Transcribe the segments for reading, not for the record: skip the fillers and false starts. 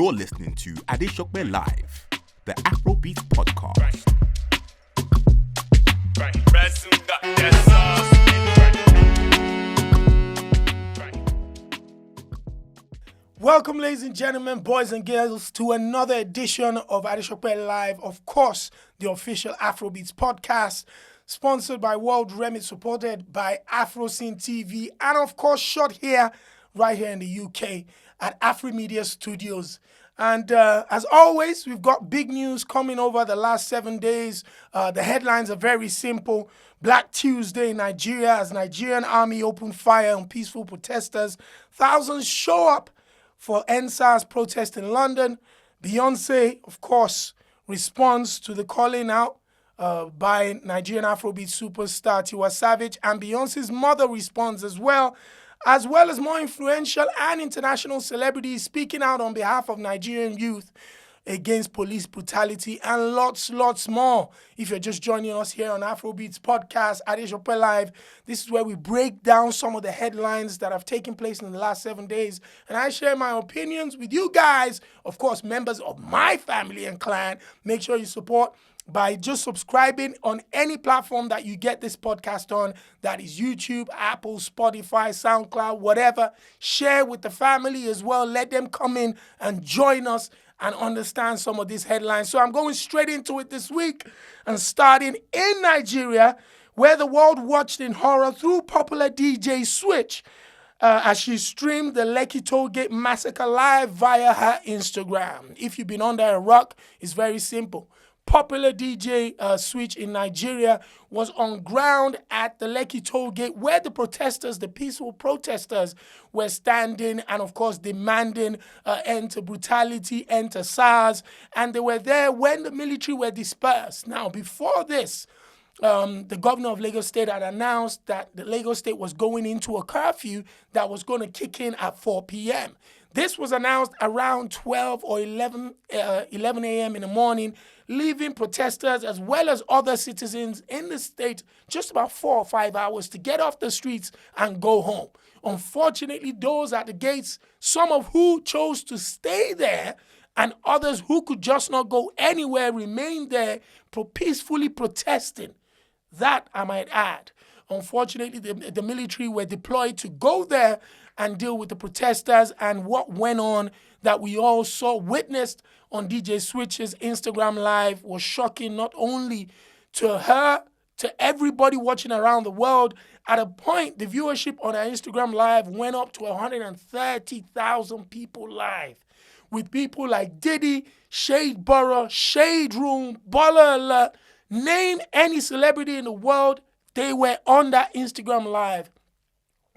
You're listening to Adesope Live, the Afrobeats Podcast. Welcome, ladies and gentlemen, boys and girls, to another edition of Adesope Live, of course, the official Afrobeats Podcast, sponsored by World Remit, supported by Afroscene TV, and of course, shot here, right here in the UK at Afromedia Studios. And as always, we've got big news coming over the last 7 days. The headlines are very simple. Black Tuesday in Nigeria, as Nigerian army opened fire on peaceful protesters. Thousands show up for EndSars Protest in London. Beyonce, of course, responds to the calling out by Nigerian Afrobeat superstar Tiwa Savage, and Beyonce's mother responds as well as more influential and international celebrities speaking out on behalf of Nigerian youth against police brutality, and lots more. If you're just joining us here on Afrobeats Podcast, Adesope Live, this is where we break down some of the headlines that have taken place in the last 7 days, and I share my opinions with you guys, of course, members of my family and clan. Make sure you support by just subscribing on any platform that you get this podcast on. That is YouTube, Apple, Spotify, Soundcloud, whatever. Share with the family as well. Let them come in and join us and understand some of these headlines. So I'm going straight into it this week, and starting in Nigeria, where the world watched in horror through popular DJ Switch as she streamed the Lekki Tollgate massacre live via her Instagram. If you've been under a rock, it's very simple. Popular DJ Switch in Nigeria was on ground at the Lekki Tollgate, where the protesters, the peaceful protesters, were standing and, of course, demanding end to brutality, end to SARS. And they were there when the military were dispersed. Now, before this, the governor of Lagos State had announced that the Lagos State was going into a curfew that was going to kick in at 4 p.m. This was announced around 12 or 11 a.m. in the morning, leaving protesters as well as other citizens in the state just about 4 or 5 hours to get off the streets and go home. Unfortunately, those at the gates, some of who chose to stay there and others who could just not go anywhere, remained there peacefully protesting. That, I might add. Unfortunately, the military were deployed to go there and deal with the protesters, and what went on that we all witnessed on DJ Switch's Instagram Live was shocking, not only to her, to everybody watching around the world. At a point, the viewership on her Instagram Live went up to 130,000 people live, with people like Diddy, Shade Borough, Shade Room, Baller Alert, name any celebrity in the world, they were on that Instagram Live,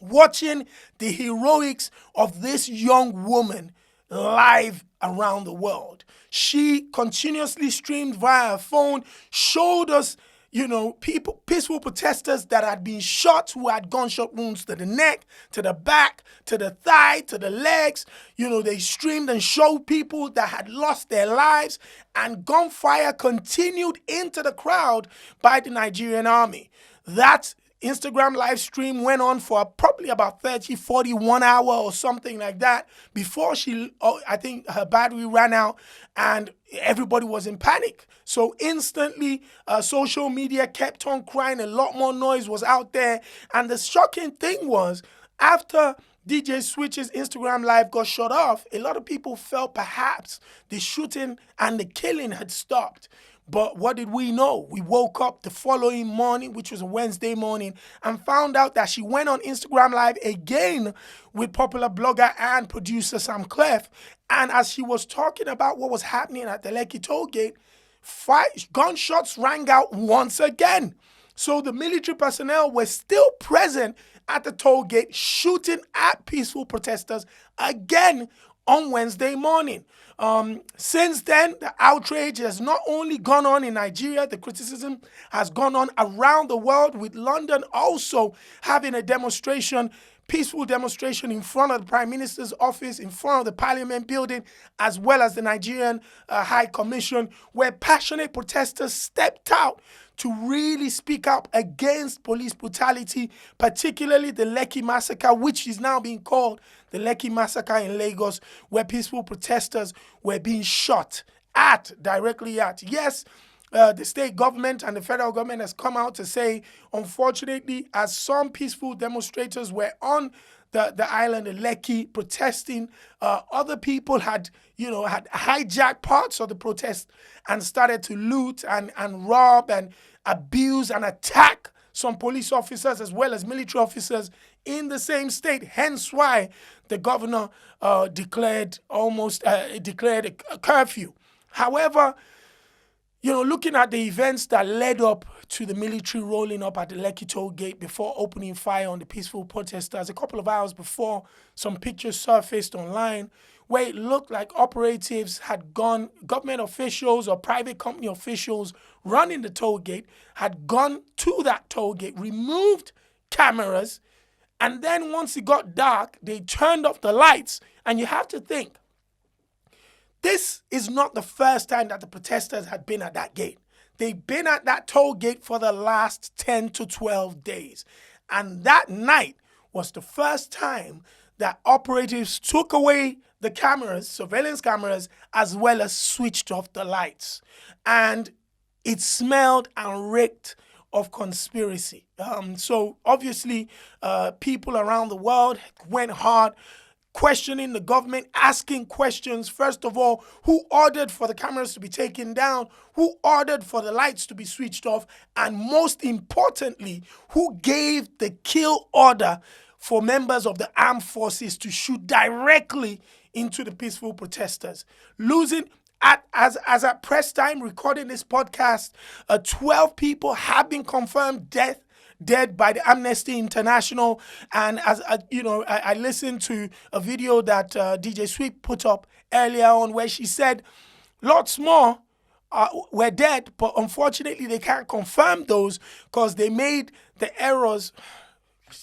watching the heroics of this young woman live around the world. She continuously streamed via her phone, showed us, people, peaceful protesters that had been shot, who had gunshot wounds to the neck, to the back, to the thigh, to the legs. They streamed and showed people that had lost their lives, and gunfire continued into the crowd by the Nigerian army. That Instagram live stream went on for probably about 30, 41 hours or something like that before I think her battery ran out and everybody was in panic. So instantly, social media kept on crying. A lot more noise was out there. And the shocking thing was, after DJ Switch's Instagram Live got shut off, a lot of people felt perhaps the shooting and the killing had stopped. But what did we know? We woke up the following morning, which was a Wednesday morning, and found out that she went on Instagram Live again with popular blogger and producer Sam Clef. And as she was talking about what was happening at the Lekki Tollgate, gunshots rang out once again. So the military personnel were still present at the toll gate, shooting at peaceful protesters again on Wednesday morning. Since then, the outrage has not only gone on in Nigeria, the criticism has gone on around the world, with London also having a demonstration peaceful demonstration in front of the Prime Minister's office, in front of the Parliament building, as well as the Nigerian High Commission, where passionate protesters stepped out to really speak up against police brutality, particularly the Lekki massacre, which is now being called the Lekki massacre in Lagos, where peaceful protesters were being shot directly at. Yes, the state government and the federal government has come out to say, unfortunately, as some peaceful demonstrators were on the island of Lekki protesting, other people had hijacked parts of the protest and started to loot and rob and abuse and attack some police officers as well as military officers in the same state. Hence why the governor declared a curfew. However, looking at the events that led up to the military rolling up at the Lekki toll gate before opening fire on the peaceful protesters, a couple of hours before, some pictures surfaced online where it looked like operatives had gone, government officials or private company officials running the toll gate had gone to that toll gate, removed cameras, and then once it got dark, they turned off the lights. And you have to think, this is not the first time that the protesters had been at that gate. They've been at that toll gate for the last 10 to 12 days. And that night was the first time that operatives took away the cameras, surveillance cameras, as well as switched off the lights. And it smelled and reeked of conspiracy. So obviously, people around the world went hard, questioning the government, asking questions. First of all, who ordered for the cameras to be taken down? Who ordered for the lights to be switched off? And most importantly, who gave the kill order for members of the armed forces to shoot directly into the peaceful protesters? As at press time recording this podcast, 12 people have been confirmed dead by the Amnesty International. And as I listened to a video that DJ Sweet put up earlier on where she said lots more were dead, but unfortunately they can't confirm those because they made the errors.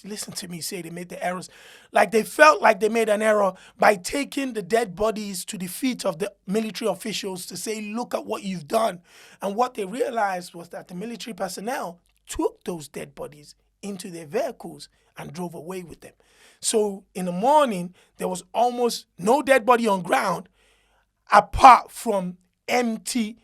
Listen to me say they made the errors. Like they felt like they made an error by taking the dead bodies to the feet of the military officials to say, look at what you've done. And what they realized was that the military personnel took those dead bodies into their vehicles and drove away with them. So in the morning, there was almost no dead body on ground apart from empty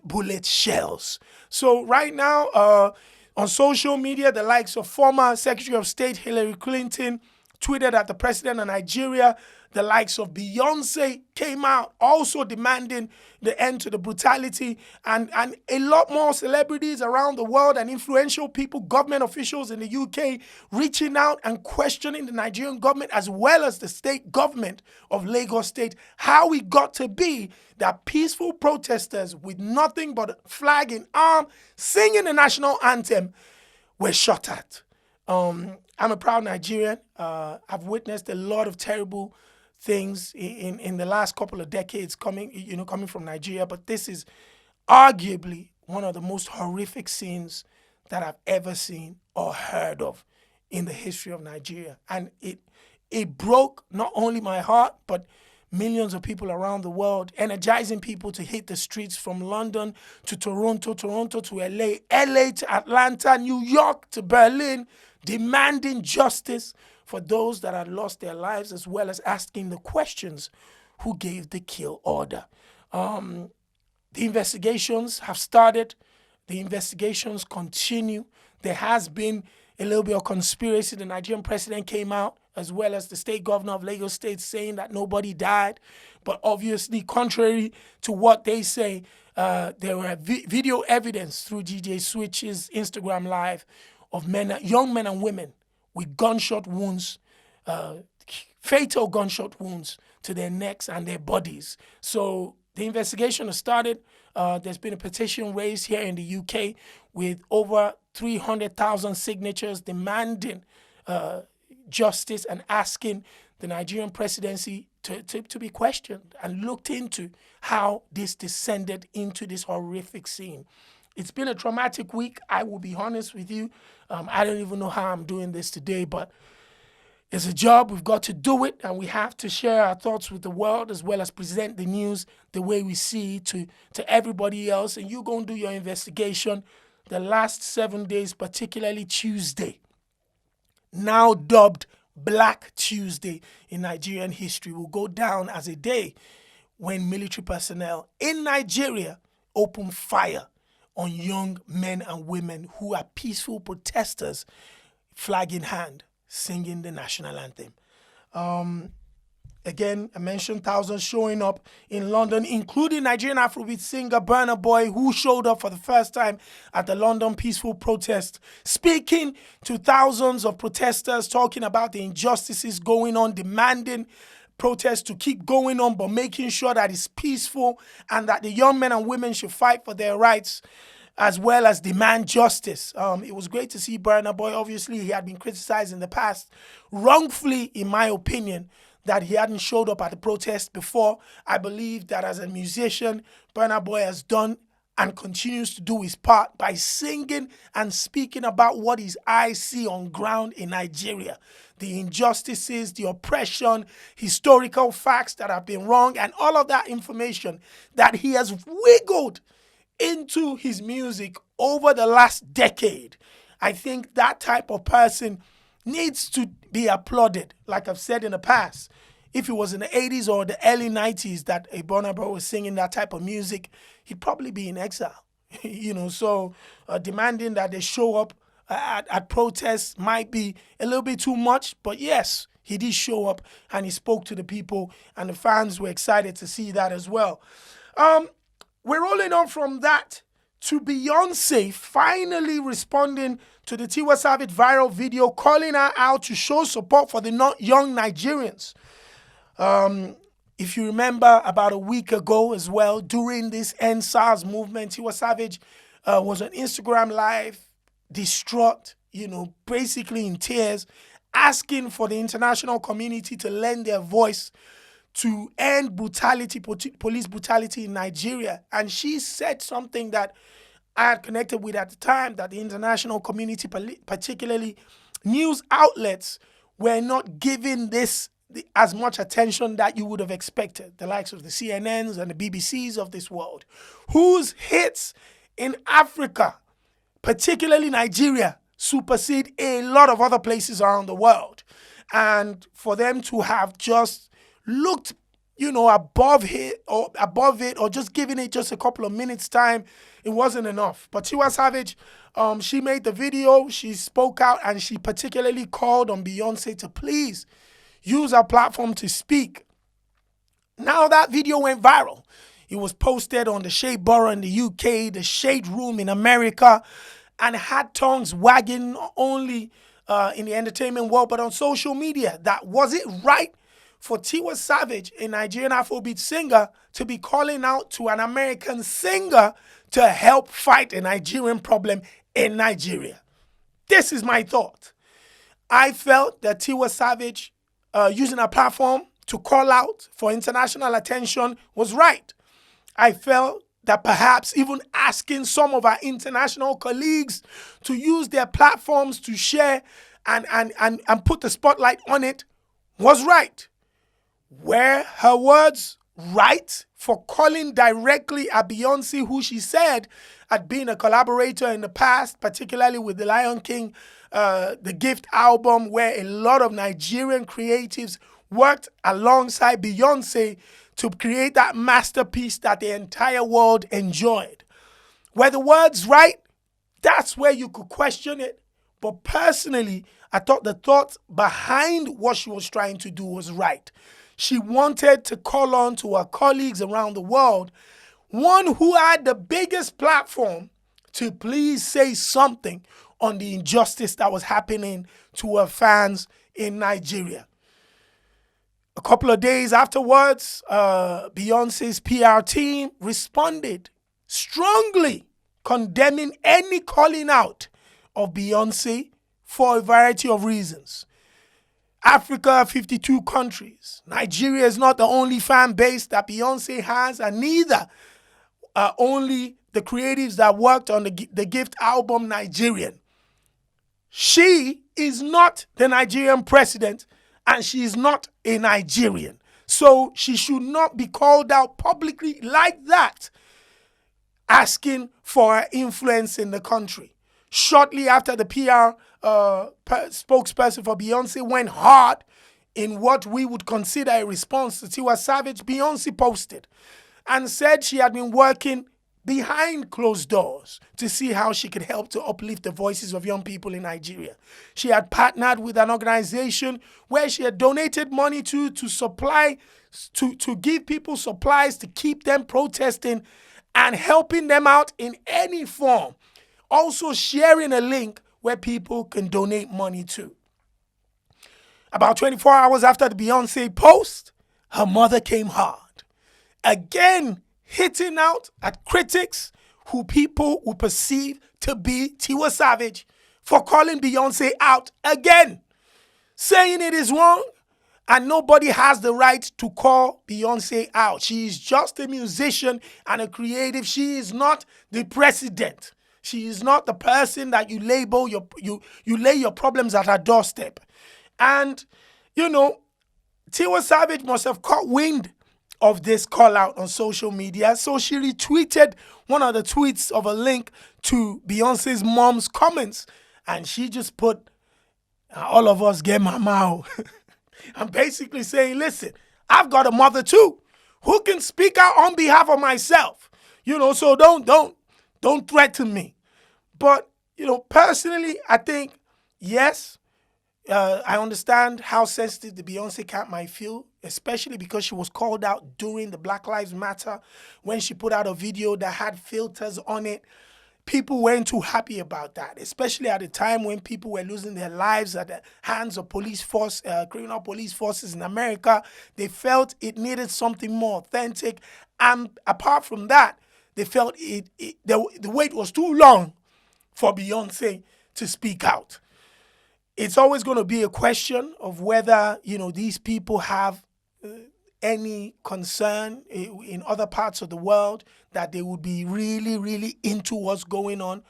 bullet shells. So right now, on social media, the likes of former Secretary of State Hillary Clinton tweeted at the president of Nigeria. The likes of Beyonce came out also demanding the end to the brutality, and a lot more celebrities around the world and influential people, government officials in the UK, reaching out and questioning the Nigerian government as well as the state government of Lagos State, how we got to be that peaceful protesters with nothing but a flag in arm, singing the national anthem, were shot at. I'm a proud Nigerian. I've witnessed a lot of terrible things in the last couple of decades coming from Nigeria, but this is arguably one of the most horrific scenes that I've ever seen or heard of in the history of Nigeria. And it broke not only my heart, but millions of people around the world, energizing people to hit the streets from London to Toronto to LA to Atlanta, New York to Berlin, demanding justice for those that had lost their lives, as well as asking the questions, who gave the kill order? The investigations have started. The investigations continue. There has been a little bit of conspiracy. The Nigerian president came out, as well as the state governor of Lagos State, saying that nobody died. But obviously, contrary to what they say, there were video evidence through DJ Switch's Instagram Live of young men and women with gunshot wounds, fatal gunshot wounds to their necks and their bodies. So the investigation has started. There's been a petition raised here in the UK with over 300,000 signatures demanding justice and asking the Nigerian presidency to be questioned and looked into how this descended into this horrific scene. It's been a traumatic week. I will be honest with you. I don't even know how I'm doing this today, but It's a job, we've got to do it, and we have to share our thoughts with the world as well as present the news the way we see it to everybody else. And you go and do your investigation. The last 7 days, particularly Tuesday, now dubbed Black Tuesday in Nigerian history, will go down as a day when military personnel in Nigeria open fire on young men and women who are peaceful protesters, flag in hand, singing the national anthem. Again, I mentioned thousands showing up in London, including Nigerian Afrobeat singer Burna Boy, who showed up for the first time at the London peaceful protest, speaking to thousands of protesters, talking about the injustices going on, demanding protests to keep going on, but making sure that it's peaceful and that the young men and women should fight for their rights as well as demand justice. It was great to see Burna Boy. Obviously, he had been criticized in the past, wrongfully, in my opinion, that he hadn't showed up at the protest before. I believe that as a musician, Burna Boy has done and continues to do his part by singing and speaking about what his eyes see on ground in Nigeria. The injustices, the oppression, historical facts that have been wrong, and all of that information that he has wiggled into his music over the last decade. I think that type of person needs to be applauded. Like I've said in the past, if it was in the 80s or the early 90s that a Burna Boy was singing that type of music, he'd probably be in exile. So demanding that they show up at protests might be a little bit too much, but yes, he did show up and he spoke to the people, and the fans were excited to see that as well. We're rolling on from that to Beyonce finally responding to the Tiwa Savage viral video, calling her out to show support for the young Nigerians. If you remember, about a week ago as well, during this EndSars movement, Tiwa Savage was on Instagram Live, distraught, basically in tears, asking for the international community to lend their voice to end brutality, police brutality in Nigeria. And she said something that I had connected with at the time, that the international community, particularly news outlets, were not giving this as much attention that you would have expected. The likes of the CNNs and the BBCs of this world, whose hits in Africa, particularly Nigeria, supersede a lot of other places around the world. And for them to have just looked, above it, or just giving it just a couple of minutes time, it wasn't enough. But Tiwa Savage, she made the video, she spoke out, and she particularly called on Beyonce to please use her platform to speak. Now that video went viral. It was posted on the Shade Borough in the UK, the Shade Room in America, and had tongues wagging not only in the entertainment world, but on social media. That was it right for Tiwa Savage, a Nigerian Afrobeat singer, to be calling out to an American singer to help fight a Nigerian problem in Nigeria? This is my thought. I felt that Tiwa Savage using her platform to call out for international attention was right. I felt that perhaps even asking some of our international colleagues to use their platforms to share and put the spotlight on it was right. Were her words right for calling directly at Beyonce, who she said had been a collaborator in the past, particularly with the Lion King, the Gift album, where a lot of Nigerian creatives worked alongside Beyonce to create that masterpiece that the entire world enjoyed? Were the words right? That's where you could question it. But personally, I thought the thought behind what she was trying to do was right. She wanted to call on to her colleagues around the world, one who had the biggest platform, to please say something on the injustice that was happening to her fans in Nigeria. A couple of days afterwards, Beyonce's PR team responded strongly, condemning any calling out of Beyonce for a variety of reasons. Africa, 52 countries. Nigeria is not the only fan base that Beyonce has, and neither are only the creatives that worked on the Gift album Nigerian. She is not the Nigerian president, and she is not a Nigerian. So she should not be called out publicly like that, asking for her influence in the country. Shortly after, the PR spokesperson for Beyonce went hard in what we would consider a response to Tiwa Savage. Beyonce posted and said she had been working behind closed doors to see how she could help to uplift the voices of young people in Nigeria. She had partnered with an organization where she had donated money to give people supplies to keep them protesting and helping them out in any form. Also sharing a link where people can donate money to. About 24 hours after the Beyonce post, her mother came hard. Again, hitting out at critics who people will perceive to be Tiwa Savage for calling Beyonce out again, saying it is wrong and nobody has the right to call Beyonce out. She is just a musician and a creative. She is not the president. She is not the person that you label, you lay your problems at her doorstep. And, Tiwa Savage must have caught wind of this call out on social media. So she retweeted one of the tweets of a link to Beyonce's mom's comments. And she just put, all of us get my mouth. I'm basically saying, listen, I've got a mother too who can speak out on behalf of myself. So don't threaten me. But, personally, I think, yes, I understand how sensitive the Beyonce cat might feel, especially because she was called out during the Black Lives Matter when she put out a video that had filters on it. People weren't too happy about that, especially at a time when people were losing their lives at the hands of criminal police forces in America. They felt it needed something more authentic. And apart from that, they felt the wait was too long for Beyonce to speak out. It's always going to be a question of whether, these people have any concern in other parts of the world that they would be really, really into what's going on.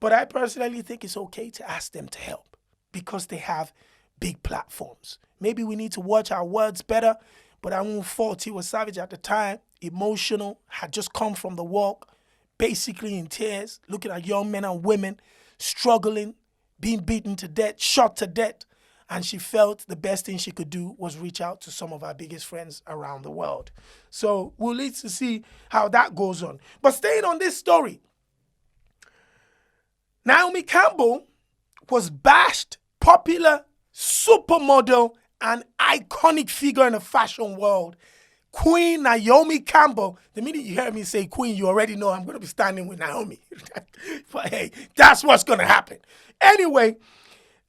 But I personally think it's okay to ask them to help because they have big platforms. Maybe we need to watch our words better, but I won't fault Tiwa Savage at the time. Emotional, had just come from the walk, basically in tears, looking at young men and women struggling, being beaten to death, shot to death. And she felt the best thing she could do was reach out to some of our biggest friends around the world. So we'll need to see how that goes on. But staying on this story, Naomi Campbell was bashed, popular supermodel and iconic figure in the fashion world. Queen Naomi Campbell. The minute you hear me say Queen, you already know I'm going to be standing with Naomi. But hey, that's what's going to happen. Anyway,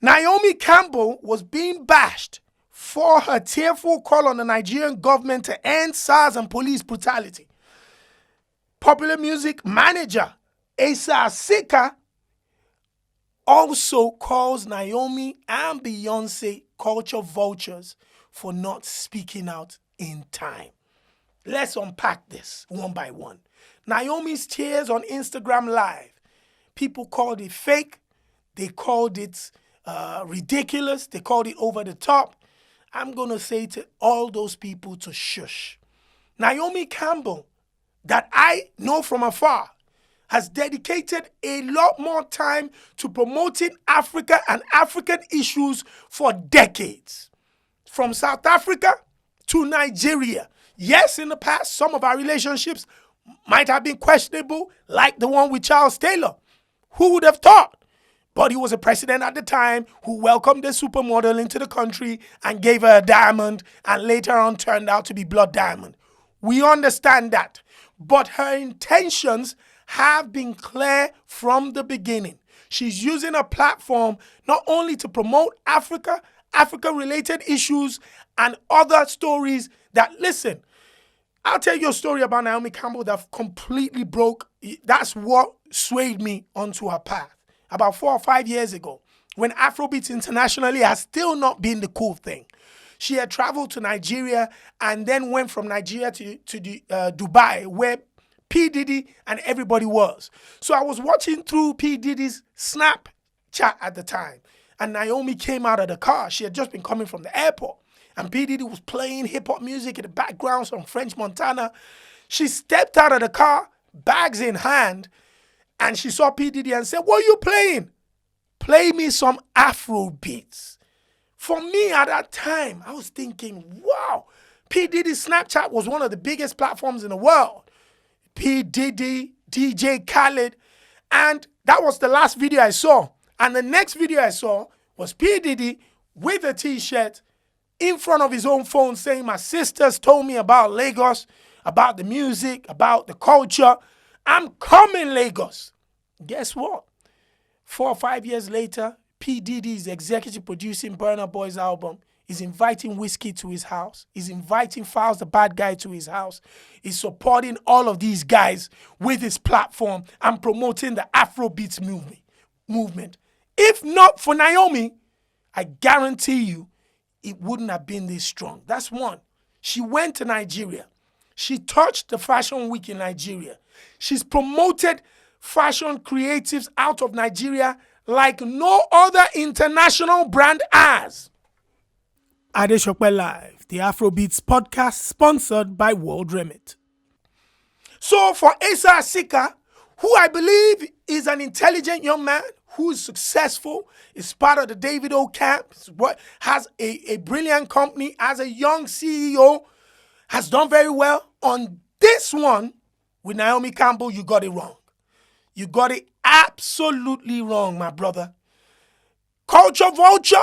Naomi Campbell was being bashed for her tearful call on the Nigerian government to end SARS and police brutality. Popular music manager Asa Asika also calls Naomi and Beyonce culture vultures for not speaking out in time. Let's unpack this one by one. Naomi's tears on Instagram Live. People called it fake. They called it ridiculous. They called it over the top. I'm going to say to all those people to shush. Naomi Campbell, that I know from afar, has dedicated a lot more time to promoting Africa and African issues for decades. From South Africa to Nigeria. Yes, in the past, some of our relationships might have been questionable, like the one with Charles Taylor. Who would have thought? But he was a president at the time who welcomed a supermodel into the country and gave her a diamond and later on turned out to be blood diamond. We understand that. But her intentions have been clear from the beginning. She's using a platform not only to promote Africa, Africa-related issues, and other stories that, listen, I'll tell you a story about Naomi Campbell that completely broke. That's what swayed me onto her path. About 4 or 5 years ago, when Afrobeats internationally has still not been the cool thing. She had traveled to Nigeria and then went from Nigeria to Dubai, where P. Diddy and everybody was. So I was watching through P. Diddy's Snapchat at the time, and Naomi came out of the car. She had just been coming from the airport. and P. Diddy was playing hip-hop music in the background, some French Montana. She stepped out of the car, bags in hand, and she saw P. Diddy and said, "What are you playing?" "Play me some Afrobeats." For me at that time, I was thinking, wow, P. Diddy's Snapchat was one of the biggest platforms in the world. P. Diddy, DJ Khaled, and that was the last video I saw. And the next video I saw was P. Diddy with a t-shirt in front of his own phone saying, "My sisters told me about Lagos, about the music, about the culture. I'm coming, Lagos." Guess what? 4 or 5 years later, P. Diddy is executive producing Burna Boy's album. He's inviting Whiskey to his house. He's inviting Files the Bad Guy to his house. He's supporting all of these guys with his platform and promoting the Afrobeats movement. If not for Naomi, I guarantee you, it wouldn't have been this strong. That's one. She went to Nigeria. She touched the Fashion Week in Nigeria. She's promoted fashion creatives out of Nigeria like no other international brand has. Adesope Live, the Afrobeats podcast, sponsored by World Remit. So for EndSars Sika, who I believe is an intelligent young man, who is successful, is part of the Davido camp, has a brilliant company, as a young CEO, has done very well. On this one, with Naomi Campbell, you got it wrong. You got it absolutely wrong, my brother. Culture vulture,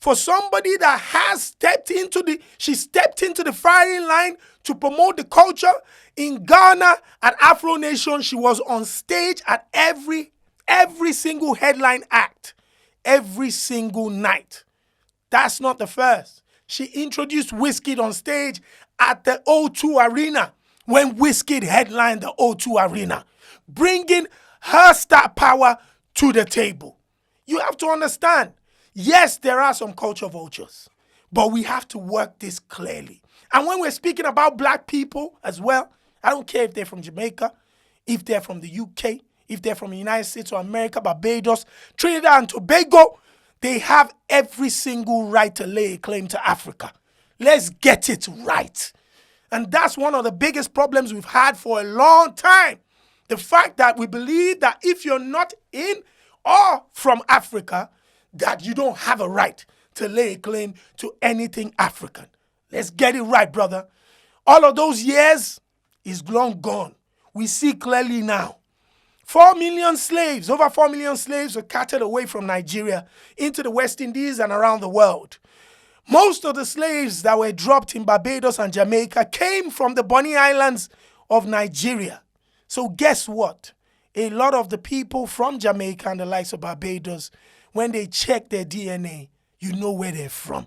for somebody that has stepped into the firing line to promote the culture in Ghana at Afro Nation. She was on stage at every single headline act, every single night. That's not the first. She introduced Wizkid on stage at the O2 Arena when Wizkid headlined the O2 Arena, bringing her star power to the table. You have to understand, yes, there are some culture vultures, but we have to work this clearly. And when we're speaking about black people as well, I don't care if they're from Jamaica, if they're from the UK, if they're from the United States or America, Barbados, Trinidad and Tobago, they have every single right to lay a claim to Africa. Let's get it right. And that's one of the biggest problems we've had for a long time. The fact that we believe that if you're not in or from Africa, that you don't have a right to lay a claim to anything African. Let's get it right, brother. All of those years is long gone. We see clearly now. 4 million slaves, over 4 million slaves were carted away from Nigeria into the West Indies and around the world. Most of the slaves that were dropped in Barbados and Jamaica came from the Bonny Islands of Nigeria. So guess what? A lot of the people from Jamaica and the likes of Barbados, when they check their DNA, you know where they're from.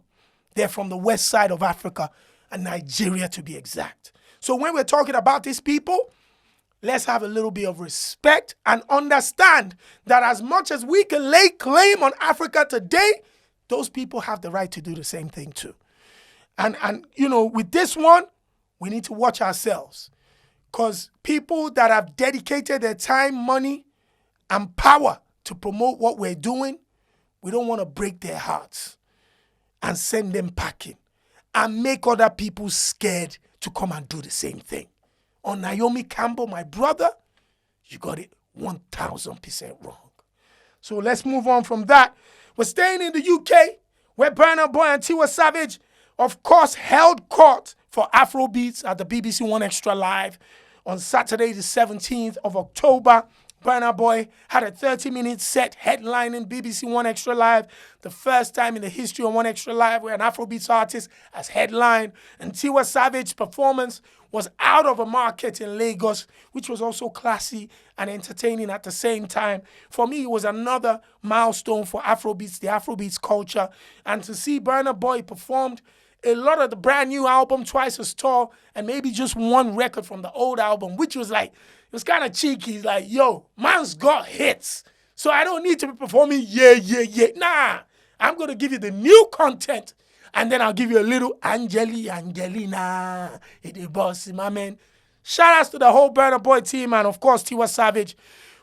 They're from the west side of Africa and Nigeria, to be exact. So when we're talking about these people, let's have a little bit of respect and understand that as much as we can lay claim on Africa today, those people have the right to do the same thing too. And you know, with this one, we need to watch ourselves. Because people that have dedicated their time, money, and power to promote what we're doing, we don't want to break their hearts and send them packing and make other people scared to come and do the same thing. On Naomi Campbell, my brother, you got it 1,000% wrong. So let's move on from that. We're staying in the UK, where Burna Boy and Tiwa Savage, of course, held court for Afrobeats at the BBC One Extra Live on Saturday, the 17th of October. Burna Boy had a 30-minute set headlining BBC One Extra Live, the first time in the history of One Extra Live where an Afrobeats artist has headlined. And Tiwa Savage's performance was out of a market in Lagos, which was also classy and entertaining at the same time. For me, it was another milestone for Afrobeats, the Afrobeats culture. And to see Burna Boy performed a lot of the brand new album, Twice as Tall, and maybe just one record from the old album, which was like, it was kind of cheeky. He's like, yo, man's got hits, so I don't need to be performing yeah. Nah, I'm going to give you the new content, and then I'll give you a little Angelina, the boss, my man. Shout outs to the whole Burna Boy team, and of course, Tiwa Savage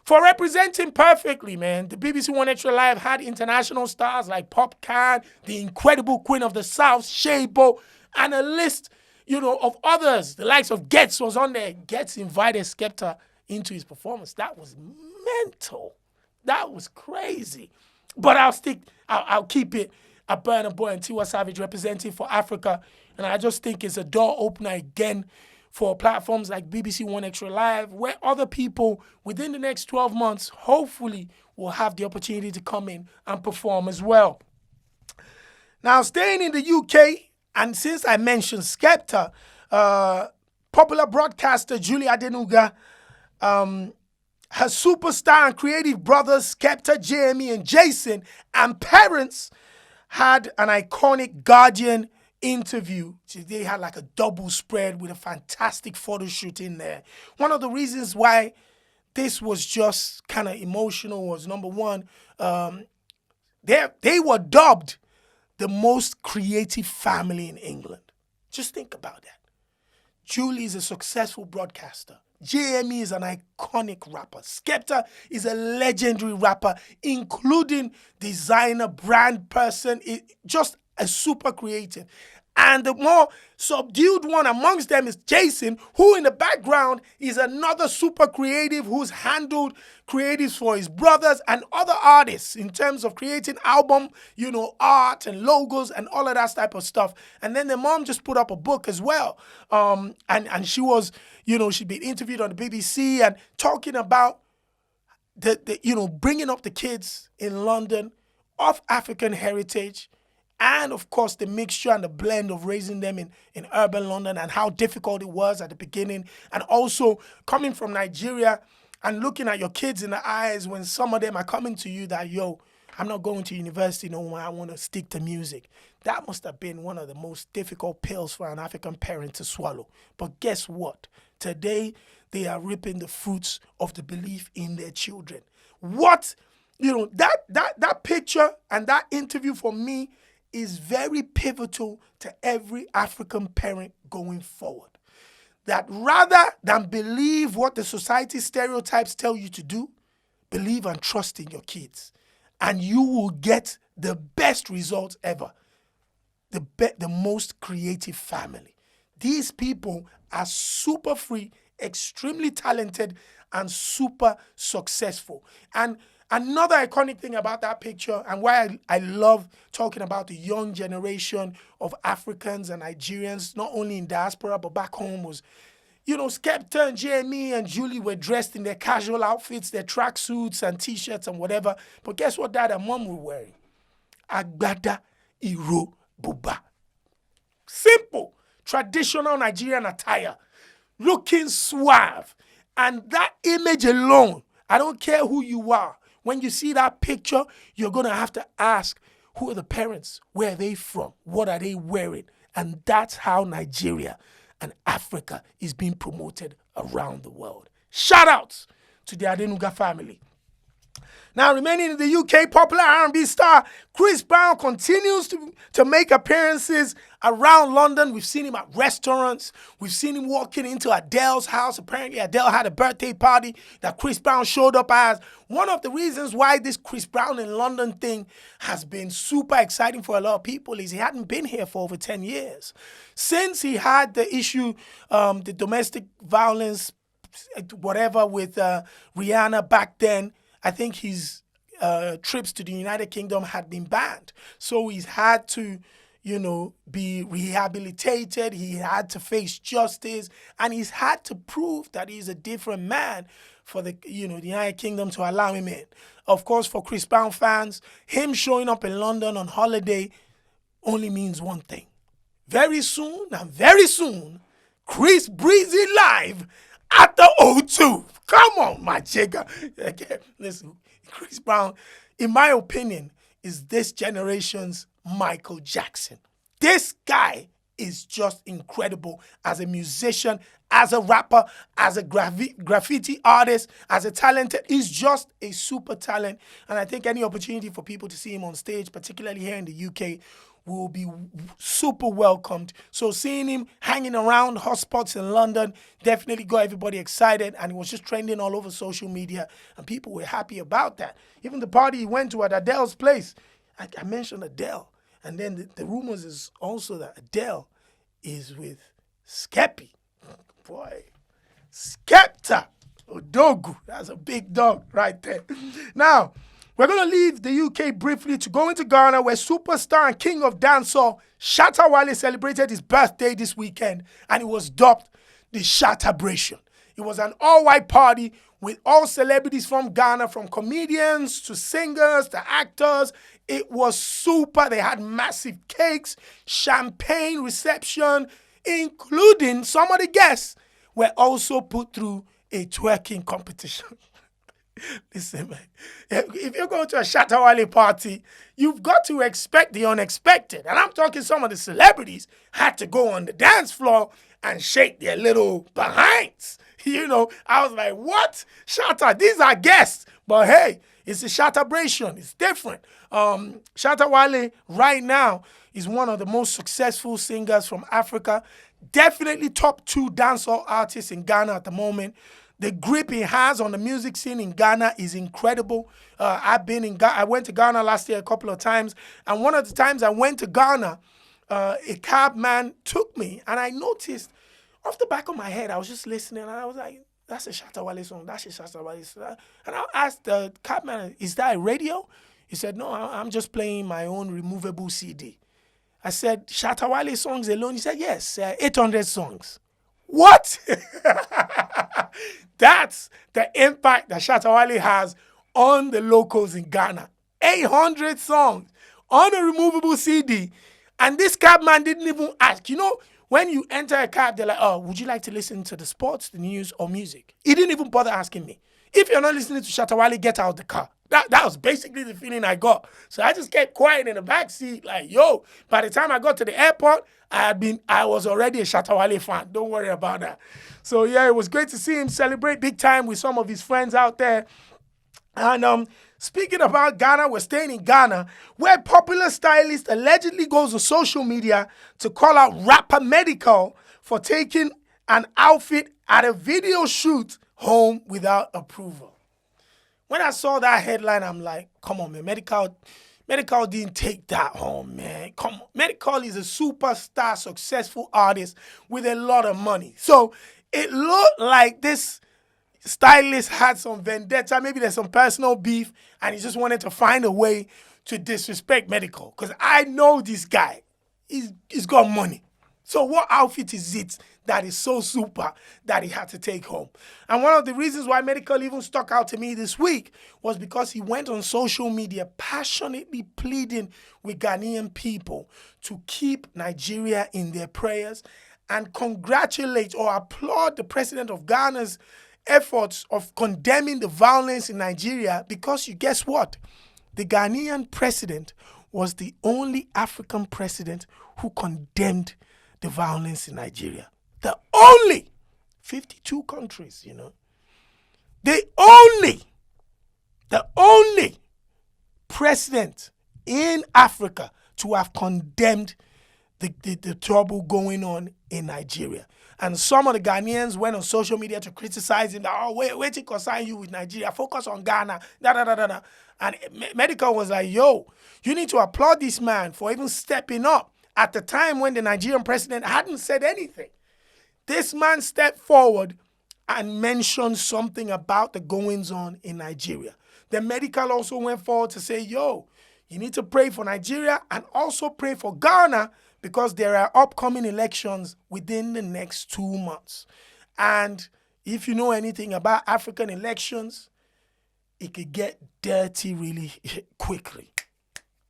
for representing perfectly, man. The BBC One Extra Live had international stars like Pop Can, the incredible Queen of the South, Shabo, and a list, of others. The likes of Getz was on there. Getz invited Skepta into his performance. That was mental. That was crazy. But I'll keep it a Burna Boy and Tiwa Savage representing for Africa. And I just think it's a door opener again for platforms like BBC One Extra Live, where other people within the next 12 months, hopefully, will have the opportunity to come in and perform as well. Now, staying in the UK, and since I mentioned Skepta, popular broadcaster Julie Adenuga, her superstar and creative brothers, Skepta, JME, and Jason, and parents had an iconic Guardian interview. They had like a double spread with a fantastic photo shoot in there. One of the reasons why this was just kind of emotional was, number one, they were dubbed the most creative family in England. Just think about that. Julie is a successful broadcaster. JME is an iconic rapper. Skepta is a legendary rapper, including designer, brand person, just a super creative. And the more subdued one amongst them is Jason, who in the background is another super creative who's handled creatives for his brothers and other artists in terms of creating album, art and logos and all of that type of stuff. And then the mom just put up a book as well. And she was, she'd been interviewed on the BBC and talking about the bringing up the kids in London of African heritage. And, of course, the mixture and the blend of raising them in urban London and how difficult it was at the beginning. And also coming from Nigeria and looking at your kids in the eyes when some of them are coming to you that, I'm not going to university no more. I want to stick to music. That must have been one of the most difficult pills for an African parent to swallow. But guess what? Today, they are reaping the fruits of the belief in their children. That picture and that interview for me is very pivotal to every African parent going forward. That rather than believe what the society stereotypes tell you to do, believe and trust in your kids. And you will get the best results ever. The most creative family. These people are super free, extremely talented, and super successful. And another iconic thing about that picture, and why I love talking about the young generation of Africans and Nigerians, not only in diaspora, but back home, was, Skepta and JME and Julie were dressed in their casual outfits, their tracksuits and T-shirts and whatever. But guess what dad and mom were wearing? Agbada, Iro, Buba. Simple, traditional Nigerian attire, looking suave. And that image alone, I don't care who you are, when you see that picture, you're going to have to ask, who are the parents? Where are they from? What are they wearing? And that's how Nigeria and Africa is being promoted around the world. Shout outs to the Adenuga family. Now, remaining in the UK, popular R&B star Chris Brown continues to make appearances around London. We've seen him at restaurants. We've seen him walking into Adele's house. Apparently, Adele had a birthday party that Chris Brown showed up as. One of the reasons why this Chris Brown in London thing has been super exciting for a lot of people is he hadn't been here for over 10 years. Since he had the issue, the domestic violence, whatever, with Rihanna back then, I think his trips to the United Kingdom had been banned. So he's had to, be rehabilitated. He had to face justice. And he's had to prove that he's a different man for the United Kingdom to allow him in. Of course, for Chris Brown fans, him showing up in London on holiday only means one thing. Very soon, Chris Breezy live at the O2. Come on, my jigger. Okay, listen, Chris Brown, in my opinion, is this generation's Michael Jackson. This guy is just incredible as a musician, as a rapper, as a graffiti artist, as a talented. He's just a super talent. And I think any opportunity for people to see him on stage, particularly here in the UK, will be super welcomed. So seeing him hanging around hotspots in London definitely got everybody excited, and it was just trending all over social media, and people were happy about that. Even the party he went to at Adele's place, I mentioned Adele, and then the rumors is also that Adele is with Skeppy. Boy, Skepta. Odogu. That's a big dog right there. Now, we're going to leave the UK briefly to go into Ghana, where superstar and king of dancehall Shatta Wale celebrated his birthday this weekend, and it was dubbed the Shattabration. It was an all-white party with all celebrities from Ghana, from comedians to singers to actors. It was super. They had massive cakes, champagne reception, including some of the guests were also put through a twerking competition. Listen, man, if you're going to a Shatta Wale party, you've got to expect the unexpected. And I'm talking some of the celebrities had to go on the dance floor and shake their little behinds. You know, I was like, what? Shatta, these are guests. But hey, it's a Shattabration. It's different. Shatta Wale right now is one of the most successful singers from Africa. Definitely top 2 dancehall artists in Ghana at the moment. The grip he has on the music scene in Ghana is incredible. I went to Ghana last year a couple of times, and one of the times I went to Ghana, a cab man took me, and I noticed off the back of my head, I was just listening, and I was like, that's a Shatta Wale song, that's a Shatta Wale song. And I asked the cab man, is that a radio? He said, no, I'm just playing my own removable CD. I said, Shatta Wale songs alone? He said, yes, 800 songs. What? That's the impact that Shatta Wale has on the locals in Ghana. 800 songs on a removable CD. And this cab man didn't even ask. You know, when you enter a cab, they're like, oh, would you like to listen to the sports, the news, or music? He didn't even bother asking me. If you're not listening to Shatta Wale, get out of the car. That was basically the feeling I got. So I just kept quiet in the back seat, like, yo. By the time I got to the airport, I was already a Shatta Wale fan. Don't worry about that. So yeah, it was great to see him celebrate big time with some of his friends out there. And speaking about Ghana, we're staying in Ghana, where popular stylist allegedly goes on social media to call out rapper Medical for taking an outfit at a video shoot home without approval. When I saw that headline, I'm like, come on, man. Medical didn't take that home, man. Come on. Medical is a superstar, successful artist with a lot of money. So it looked like this stylist had some vendetta. Maybe there's some personal beef, and he just wanted to find a way to disrespect Medical. Because I know this guy. He's got money. So what outfit is it that is so super that he had to take home? And one of the reasons why Medical even stuck out to me this week was because he went on social media passionately pleading with Ghanaian people to keep Nigeria in their prayers and congratulate or applaud the president of Ghana's efforts of condemning the violence in Nigeria, because you guess what? The Ghanaian president was the only African president who condemned the violence in Nigeria. The only 52 countries, you know. The only president in Africa to have condemned the trouble going on in Nigeria. And some of the Ghanaians went on social media to criticize him that, oh, wait to concern you with Nigeria. Focus on Ghana. And Medical was like, yo, you need to applaud this man for even stepping up at the time when the Nigerian president hadn't said anything. This man stepped forward and mentioned something about the goings-on in Nigeria. The Medical also went forward to say, yo, you need to pray for Nigeria and also pray for Ghana, because there are upcoming elections within the next 2 months. And if you know anything about African elections, it could get dirty really quickly.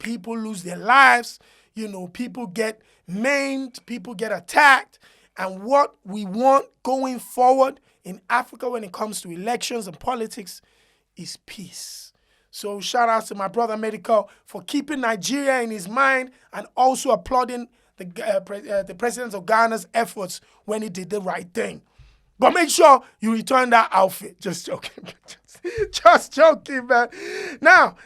People lose their lives. You know, people get maimed, people get attacked. And what we want going forward in Africa when it comes to elections and politics is peace. So shout out to my brother Medical for keeping Nigeria in his mind and also applauding the president of Ghana's efforts when he did the right thing. But make sure you return that outfit. Just joking. Just joking, man. Now,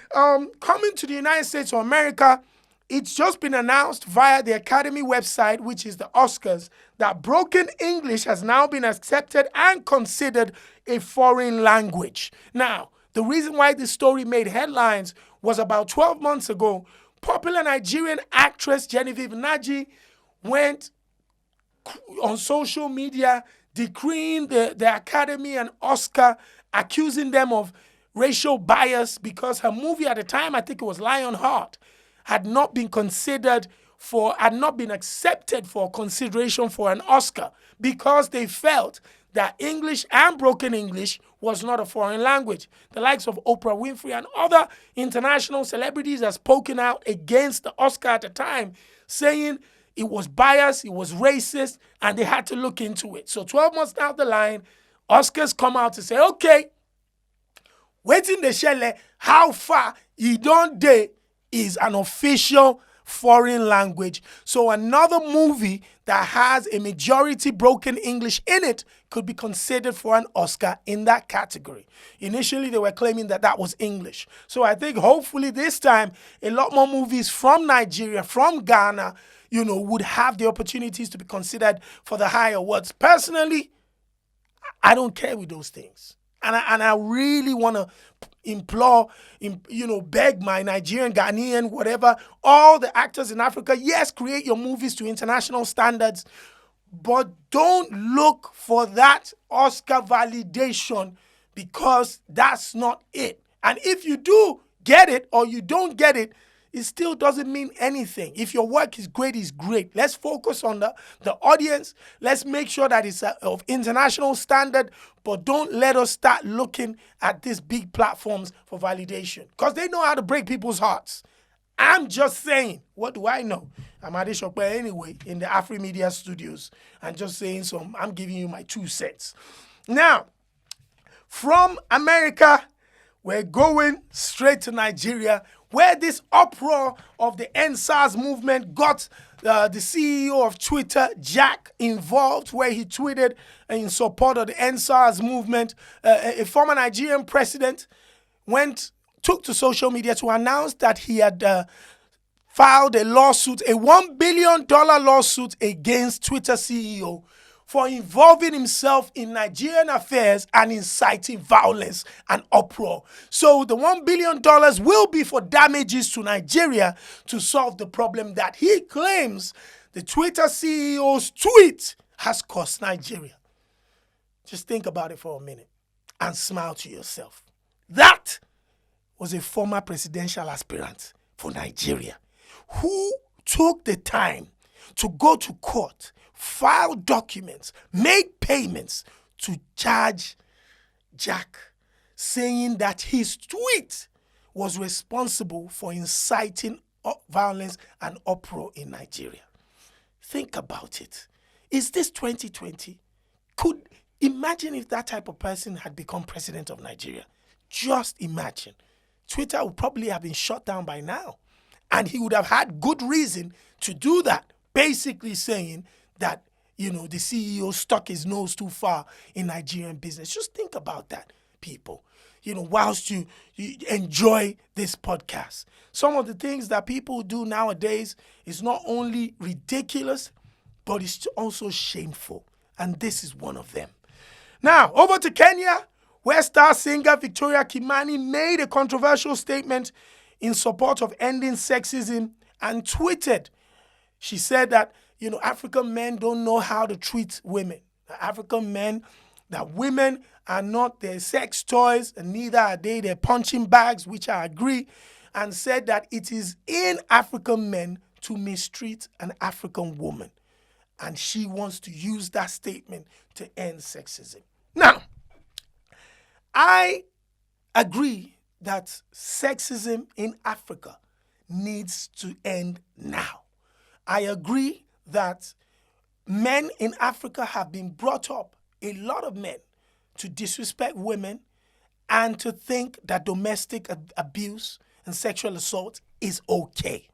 coming to the United States of America, it's just been announced via the Academy website, which is the Oscars, that broken English has now been accepted and considered a foreign language. Now, the reason why this story made headlines was about 12 months ago. Popular Nigerian actress Genevieve Naji went on social media decreeing the Academy and Oscar, accusing them of racial bias because her movie at the time, I think it was Lionheart, had not been accepted for consideration for an Oscar because they felt that English and broken English was not a foreign language. The likes of Oprah Winfrey and other international celebrities have spoken out against the Oscar at the time, saying it was biased, it was racist, and they had to look into it. So 12 months down the line, Oscars come out to say, okay, waiting the shell, how far you don't day is an official foreign language. So another movie that has a majority broken English in it could be considered for an Oscar in that category. Initially, they were claiming that that was English. So I think hopefully this time, a lot more movies from Nigeria, from Ghana, would have the opportunities to be considered for the higher awards. Personally, I don't care with those things. And I really want to implore, beg my Nigerian, Ghanaian, whatever, all the actors in Africa, yes, create your movies to international standards, but don't look for that Oscar validation because that's not it. And if you do get it or you don't get it, it still doesn't mean anything. If your work is great, it's great. Let's focus on the audience. Let's make sure that it's of international standard, but don't let us start looking at these big platforms for validation because they know how to break people's hearts. I'm just saying, what do I know? I'm Adesope anyway in the Afromedia studios and just saying I'm giving you my 2 cents. Now, from America, we're going straight to Nigeria, where this uproar of the EndSars movement got the CEO of Twitter, Jack, involved, where he tweeted in support of the EndSars movement. A former Nigerian president took to social media to announce that he had filed a lawsuit, a $1 billion lawsuit against Twitter CEO for involving himself in Nigerian affairs and inciting violence and uproar. So the $1 billion will be for damages to Nigeria to solve the problem that he claims the Twitter CEO's tweet has cost Nigeria. Just think about it for a minute and smile to yourself. That was a former presidential aspirant for Nigeria who took the time to go to court, file documents, make payments to charge Jack, saying that his tweet was responsible for inciting violence and uproar in Nigeria. Think about it. Is this 2020? Imagine if that type of person had become president of Nigeria. Just imagine. Twitter would probably have been shut down by now. And he would have had good reason to do that, basically saying that, the CEO stuck his nose too far in Nigerian business. Just think about that, people. Whilst you enjoy this podcast. Some of the things that people do nowadays is not only ridiculous, but it's also shameful. And this is one of them. Now, over to Kenya, where star singer Victoria Kimani made a controversial statement in support of ending sexism and tweeted. She said that, African men don't know how to treat women. African men, that women are not their sex toys and neither are they their punching bags, which I agree, and said that it is in African men to mistreat an African woman. And she wants to use that statement to end sexism. Now, I agree that sexism in Africa needs to end now. I agree that men in Africa have been brought up, a lot of men, to disrespect women and to think that domestic abuse and sexual assault is okay.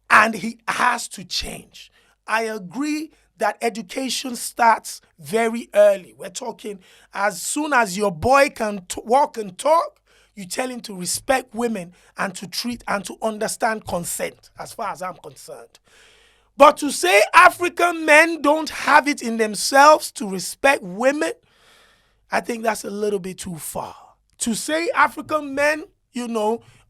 And he has to change. I agree that education starts very early. We're talking as soon as your boy can walk and talk, you tell him to respect women and to treat and to understand consent, as far as I'm concerned. But to say African men don't have it in themselves to respect women, I think that's a little bit too far. To say African men,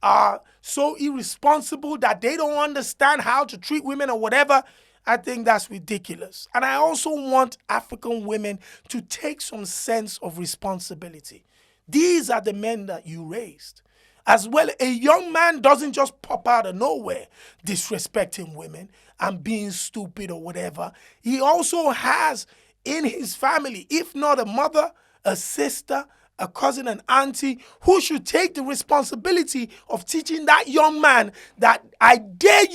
are so irresponsible that they don't understand how to treat women or whatever, I think that's ridiculous. And I also want African women to take some sense of responsibility. These are the men that you raised. As well, a young man doesn't just pop out of nowhere disrespecting women and being stupid or whatever. He also has in his family, if not a mother, a sister, a cousin, an auntie, who should take the responsibility of teaching that young man that I dare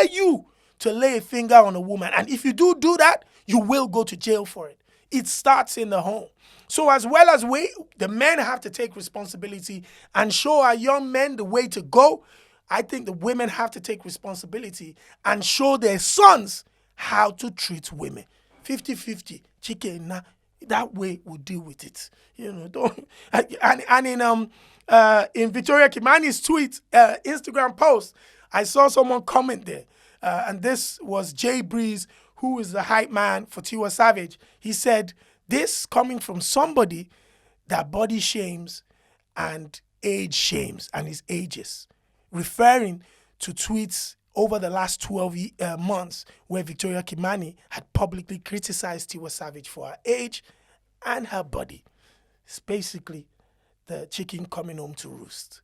you to lay a finger on a woman. And if you do that, you will go to jail for it. It starts in the home. So as well as the men have to take responsibility and show our young men the way to go, I think the women have to take responsibility and show their sons how to treat women. 50-50, chicken, that way we'll deal with it. Don't. And in Victoria Kimani's tweet, Instagram post, I saw someone comment there, and this was Jay Breeze, who is the hype man for Tiwa Savage. He said, this coming from somebody that body shames and age shames and is ageist, referring to tweets over the last 12 months where Victoria Kimani had publicly criticized Tiwa Savage for her age and her body. It's basically the chicken coming home to roost.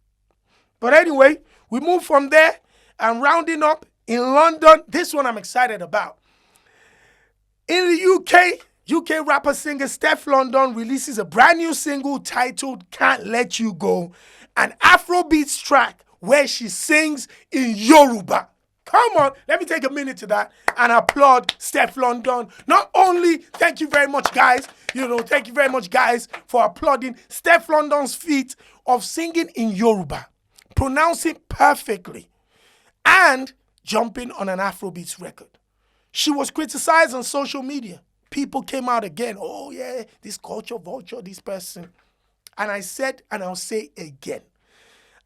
But anyway, we move from there and rounding up in London. This one I'm excited about. In the UK rapper singer Steph London releases a brand new single titled Can't Let You Go, an Afrobeats track where she sings in Yoruba. Come on, let me take a minute to that and applaud Steph London. Not only, thank you very much, guys, for applauding Steph London's feat of singing in Yoruba, pronouncing perfectly, and jumping on an Afrobeats record. She was criticized on social media. People came out again, oh yeah, this culture vulture, this person. And I said, and I'll say again,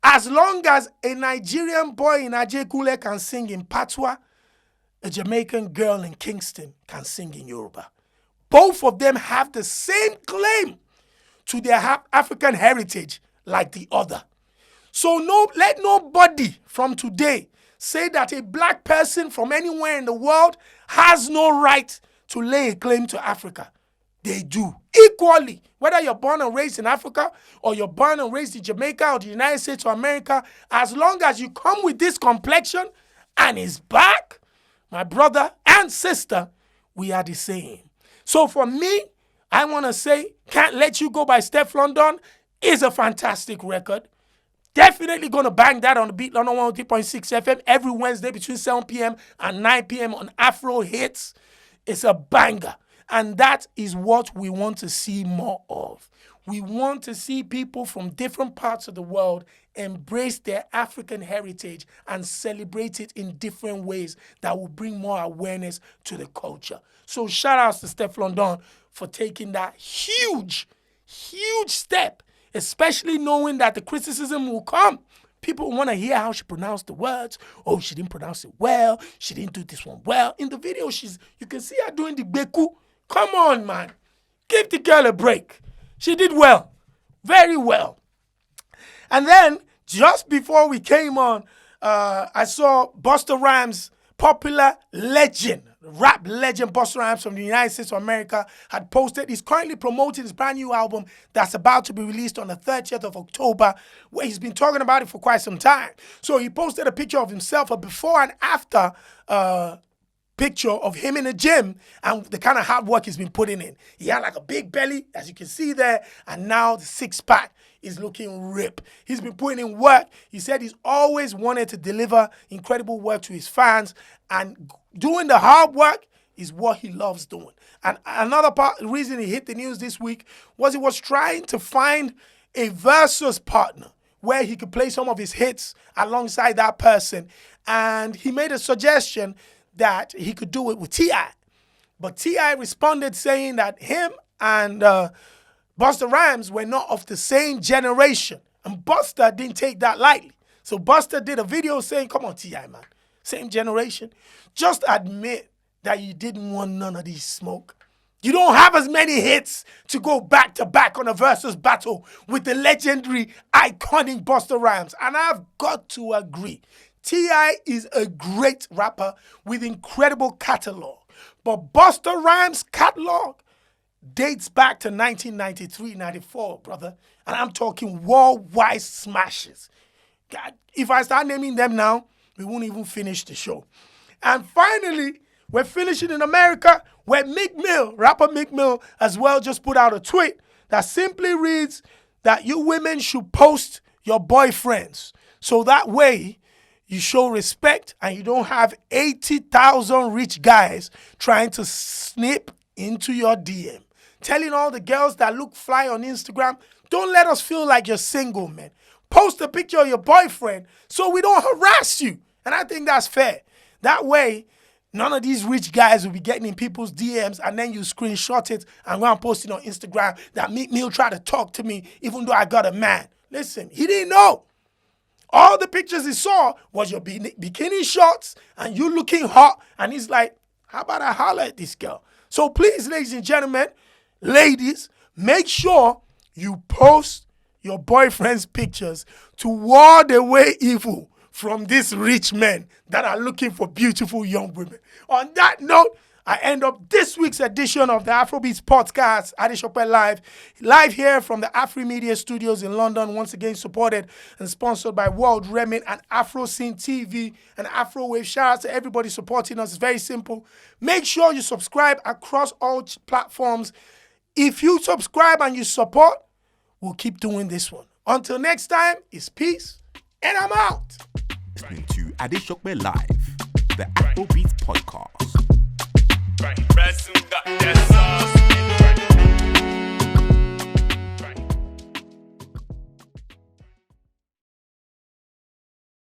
as long as a Nigerian boy in Ajekule can sing in Patois, a Jamaican girl in Kingston can sing in Yoruba. Both of them have the same claim to their African heritage like the other. So let nobody from today say that a black person from anywhere in the world has no right to lay a claim to Africa. They do. Equally, whether you're born and raised in Africa or you're born and raised in Jamaica or the United States or America, as long as you come with this complexion and is black, my brother and sister, we are the same. So for me, I want to say Can't Let You Go by Steph London is a fantastic record. Definitely going to bang that on the Beat London 103.6 FM every Wednesday between 7 p.m. and 9 p.m. on Afro Hits. It's a banger. And that is what we want to see more of. We want to see people from different parts of the world embrace their African heritage and celebrate it in different ways that will bring more awareness to the culture. So shout outs to Steph London for taking that huge step, especially knowing that the criticism will come. People want to hear how she pronounced the words. Oh, she didn't pronounce it well. She didn't do this one well. In the video, you can see her doing the beku. Come on, man. Give the girl a break. She did well. Very well. And then, just before we came on, I saw Busta Rhymes, popular legend, rap legend Busta Rhymes from the United States of America, had posted. He's currently promoting his brand new album that's about to be released on the 30th of October, where he's been talking about it for quite some time. So he posted a picture of himself, a before and after picture of him in the gym and the kind of hard work he's been putting in. He had like a big belly, as you can see there, and now the six-pack is looking ripped. He's been putting in work. He said he's always wanted to deliver incredible work to his fans, and doing the hard work is what he loves doing. And another reason he hit the news this week was he was trying to find a versus partner where he could play some of his hits alongside that person, and he made a suggestion that he could do it with T.I. But T.I. responded saying that him and Busta Rhymes were not of the same generation. And Busta didn't take that lightly. So Busta did a video saying, come on, T.I., man. Same generation. Just admit that you didn't want none of these smoke. You don't have as many hits to go back to back on a versus battle with the legendary, iconic Busta Rhymes. And I've got to agree. T.I. is a great rapper with incredible catalog. But Busta Rhymes' catalog dates back to 1993-94, brother. And I'm talking worldwide smashes. God, if I start naming them now, we won't even finish the show. And finally, we're finishing in America, where Meek Mill, rapper Meek Mill, as well just put out a tweet that simply reads that you women should post your boyfriends. So that way, you show respect and you don't have 80,000 rich guys trying to snip into your DM. Telling all the girls that look fly on Instagram, don't let us feel like you're single, man. Post a picture of your boyfriend so we don't harass you. And I think that's fair. That way, none of these rich guys will be getting in people's DMs and then you screenshot it and go and post it on Instagram that Meek Mill tried to talk to me even though I got a man. Listen, he didn't know. All the pictures he saw was your bikini shots and you looking hot. And he's like, how about I holler at this girl? So please, ladies and gentlemen, ladies, make sure you post your boyfriend's pictures to ward away evil from these rich men that are looking for beautiful young women. On that note, I end up this week's edition of the Afrobeats Podcast, Adesope live here from the Afri Media Studios in London, once again supported and sponsored by World Remit and Afro Scene TV and Afro Wave. Shout out to everybody supporting us. It's very simple. Make sure you subscribe across all platforms. If you subscribe and you support, we'll keep doing this one. Until next time, it's peace, and I'm out. Listening to Adesope Live, the Afrobeats Podcast. Right, got that sauce.